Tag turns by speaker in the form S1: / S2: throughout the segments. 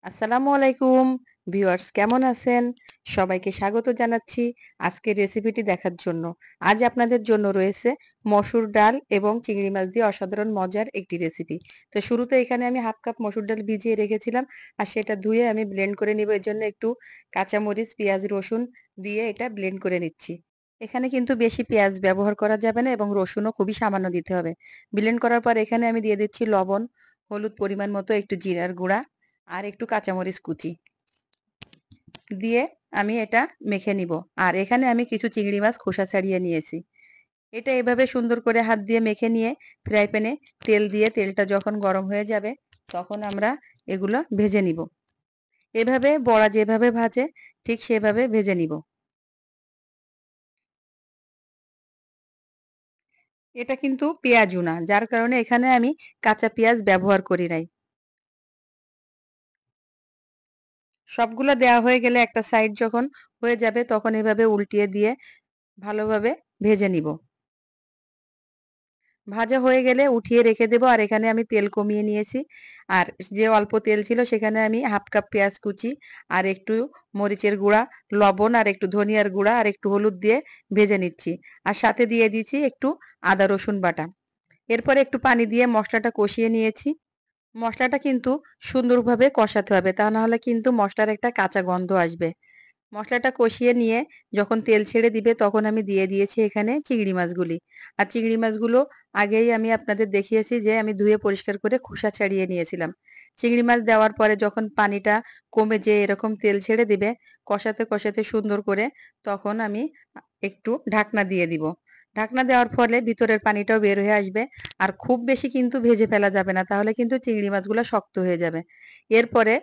S1: আসসালামু আলাইকুম ভিউয়ার্স, কেমন আছেন? সবাইকে স্বাগত জানাচ্ছি আজকের রেসিপিটি দেখার জন্য। আজ আপনাদের জন্য রয়েছে মসুর ডাল এবং চিংড়ি মাছ দিয়ে অসাধারণ মজার একটি রেসিপি। তো শুরুতে এখানে আমি হাফ কাপ মসুর ডাল ভিজিয়ে রেখেছিলাম আর সেটা ধুয়ে আমি ব্লেন্ড করে নিব। এর জন্য একটু কাঁচামরিচ, পেঁয়াজ, রসুন দিয়ে এটা ব্লেন্ড করে নিচ্ছি। এখানে কিন্তু বেশি পেঁয়াজ ব্যবহার করা যাবে না এবং রসুনও খুবই সামান্য দিতে হবে। ব্লেন্ড করার পর এখানে আমি দিয়ে দিচ্ছি লবণ, হলুদ পরিমাণ মতো, একটু জিরার গুঁড়া আর একটু কাঁচামরিচ কুচি দিয়ে আমি এটা মেখে নিব। আর এখানে আমি কিছু চিংড়ি মাছ খোসা ছাড়িয়ে নিয়েছি। এটা এভাবে সুন্দর করে হাত দিয়ে মেখে নিয়ে ফ্রাই প্যানে তেল দিয়ে, তেলটা যখন গরম হয়ে যাবে তখন আমরা এগুলো ভেজে নিব। এভাবে বড়া যেভাবে ভাজে ঠিক সেভাবে ভেজে নিব। এটা কিন্তু পেঁয়াজু না, যার কারণে এখানে আমি কাঁচা পেঁয়াজ ব্যবহার করি নাই। সবগুলো দেওয়া হয়ে গেলে একটা সাইড যখন হয়ে যাবে তখন এভাবে উল্টিয়ে দিয়ে ভালোভাবে ভেজে নিব। ভাজা হয়ে গেলে উঠিয়ে রেখে দেব। আর এখানে আমি তেল কমিয়ে নিয়েছি। আর যে অল্প তেল ছিল সেখানে আমি হাফ কাপ পেঁয়াজ কুচি আর একটু মরিচের গুঁড়া, লবণ আর একটু ধনিয়ার গুঁড়া আর একটু হলুদ দিয়ে ভেজে নিচ্ছি। আর সাথে দিয়ে দিচ্ছি একটু আদা রসুন বাটা। এরপরে একটু পানি দিয়ে মশলাটা কষিয়ে নিয়েছি। মশলাটা কিন্তু সুন্দরভাবে কষাতে হবে, তা না হলে কিন্তু মশলার একটা কাঁচা গন্ধ আসবে। মশলাটা কষিয়ে নিয়ে যখন তেল ছেড়ে দিবে তখন আমি দিয়ে দিয়েছি এখানে চিংড়ি মাছগুলি। আর চিংড়ি মাছগুলো আগেই আমি আপনাদের দেখিয়েছি যে আমি ধুয়ে পরিষ্কার করে খোসা ছাড়িয়ে নিয়েছিলাম। চিংড়ি মাছ দেওয়ার পরে যখন পানিটা কমে যেয়ে এরকম তেল ছেড়ে দিবে, কষাতে কষাতে সুন্দর করে, তখন আমি একটু ঢাকনা দিয়ে দিব। ঢাকনা দেওয়ার ফলে ভিতরের পানিটাও বের হয়ে আসবে। আর খুব বেশি কিন্তু ভেজে ফেলা যাবে না, তাহলে কিন্তু চিংড়ি মাছগুলো শক্ত হয়ে যাবে। এরপরে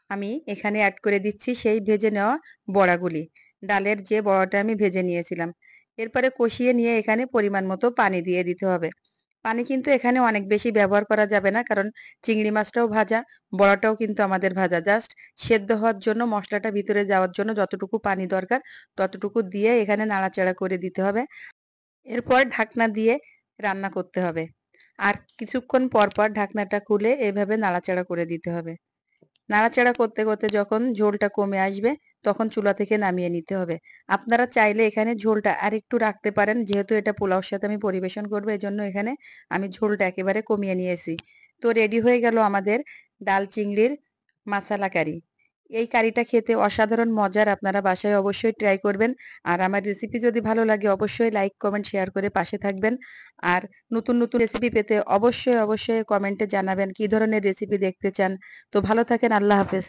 S1: আমি এখানে অ্যাড করে দিচ্ছি সেই ভেজে নেওয়া বড়াগুলি, ডালের যে বড়াটা আমি ভেজে নিয়েছিলাম। এরপরে কষিয়ে নিয়ে এখানে পরিমাণ মতো পানি দিয়ে দিতে হবে। পানি কিন্তু এখানে অনেক বেশি ব্যবহার করা যাবে না, কারণ চিংড়ি মাছটাও ভাজা, বড়াটাও কিন্তু আমাদের ভাজা। জাস্ট সেদ্ধ হওয়ার জন্য, মশলাটা ভিতরে যাওয়ার জন্য যতটুকু পানি দরকার ততটুকু দিয়ে এখানে নাড়াচাড়া করে দিতে হবে। এরপর ঢাকনা দিয়ে রান্না করতে হবে। আর কিছুক্ষণ পর পর ঢাকনাটা খুলে এভাবে নাড়াচাড়া করে দিতে হবে। নাড়াচাড়া করতে করতে যখন ঝোলটা কমে আসবে তখন চুলা থেকে নামিয়ে নিতে হবে। আপনারা চাইলে এখানে ঝোলটা আরেকটু রাখতে পারেন, যেহেতু এটা পোলাওর সাথে আমি পরিবেশন করবো, এজন্য এখানে আমি ঝোলটা একেবারে কমিয়ে নিয়েছি। তো রেডি হয়ে গেল আমাদের ডাল চিংড়ির মাসালা কারি। এই কারিটা খেতে অসাধারণ মজার, আপনারা বাসায় অবশ্যই ট্রাই করবেন। আর আমার রেসিপি যদি ভালো লাগে অবশ্যই লাইক কমেন্ট শেয়ার করে পাশে থাকবেন। আর নতুন নতুন রেসিপি পেতে অবশ্যই অবশ্যই কমেন্টে জানাবেন কি ধরনের রেসিপি দেখতে চান। তো ভালো থাকেন, আল্লাহ হাফেজ।